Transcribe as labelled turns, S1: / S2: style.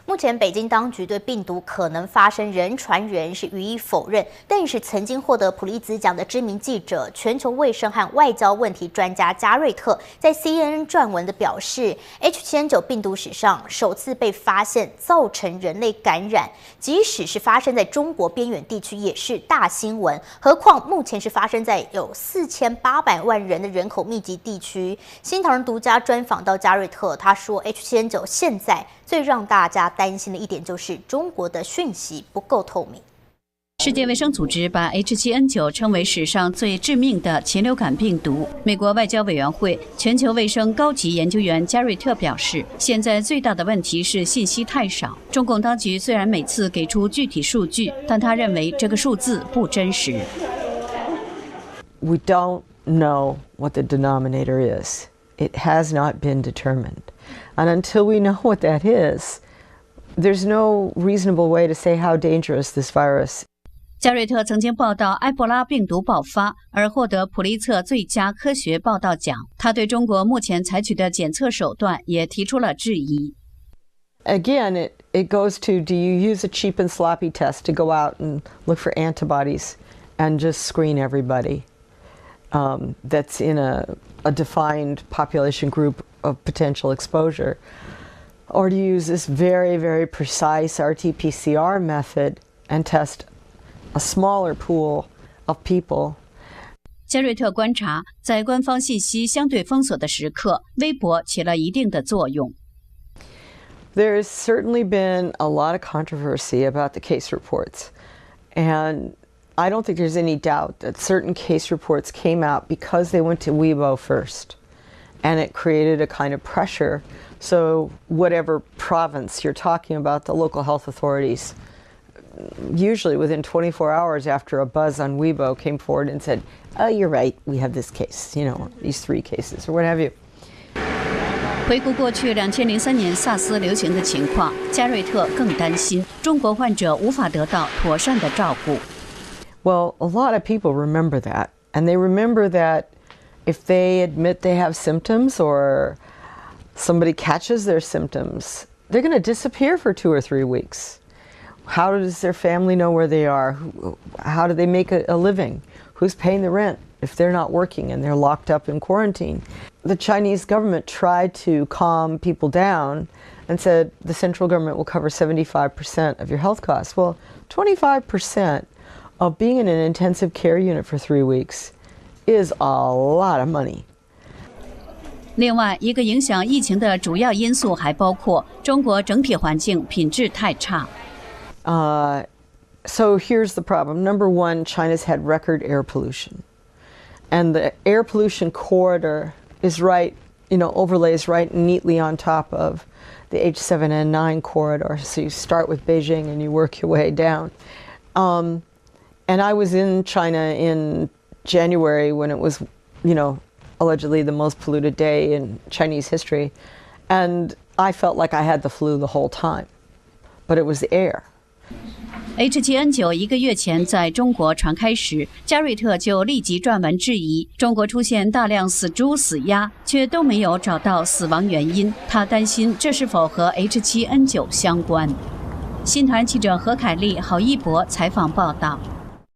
S1: 目前，北京当局对病毒可能发生人传人是予以否认，但是曾经获得普利兹奖的知名记者、全球卫生和外交问题专家加瑞特在 CNN 撰文的表示 ，H7N9 病毒史上首次被发现造成人类感染，即使是发生在中国边远地区也是大新闻，何况目前是发生在有4800万人的人口密集地区。新唐人独家专访到加瑞特，他说 H7N9 现在最让大家担心的一点就是中国的讯息不够透明。
S2: 世界卫生组织把 H7N9 称为史上最致命的禽流感病毒。美国外交委员会全球卫生高级研究员加瑞特表示，现在最大的问题是信息太少。中共当局虽然每次给出具体数据，但他认为这个数字不真实。
S3: We don't know what the denominator is. It has not been determined. And until we know what that is, there's no reasonable way to say how dangerous this virus.
S2: 加瑞特曾经报道埃博拉病毒爆发，而获得普利策最佳科学报道奖。他对中国目前采取的检测手段也提出了质疑。
S3: Again, it goes to, do you use a cheap and sloppy test to go out and look for antibodies and just screen everybody that's in a defined population group of potential exposure? Or to use this very, very precise RT-PCR method and test a smaller pool of people.
S2: 加瑞特观察，在官方信息相对封锁的时刻，微博起了一定的作用。
S3: There's certainly been a lot of controversy about the case reports, and I don't think there's any doubt that certain case reports came out because they went to Weibo first, and it created a kind of pressure. So whatever province you're talking about, the local health authorities, usually within 24 hours after a buzz on Weibo came forward and said, oh, you're right, we have this case, these 3 cases, or what have you.
S2: 回顾过去2003年萨斯流行的情况，加瑞特更担心中国患者无法得到妥善的照顾。
S3: Well, a lot of people remember that, and they remember that if they admit they have symptoms or somebody catches their symptoms, they're going to disappear for 2 or 3 weeks. How does their family know where they are? How do they make a living? Who's paying the rent if they're not working and they're locked up in quarantine? The Chinese government tried to calm people down and said the central government will cover 75% of your health costs. Well, 25% of being in an intensive care unit for 3 weeks is a lot of money.
S2: 另外，一个影响疫情的主要因素还包括中国整体环境品质太差。
S3: So here's the problem. Number one, China's had record air pollution. And the air pollution corridor is overlays right neatly on top of the H7N9 corridor. So you start with Beijing and you work your way down. And I was in China in January when it was, allegedly the most polluted day in Chinese history. And I felt like I had the flu the whole time. But it was the air.
S2: H7N9 1个月前在中国传开时，加瑞特就立即撰文质疑中国出现大量死猪死鸭，却都没有找到死亡原因。他担心这是否和 H7N9 相关。新唐人记者何凯丽、郝一博采访报道。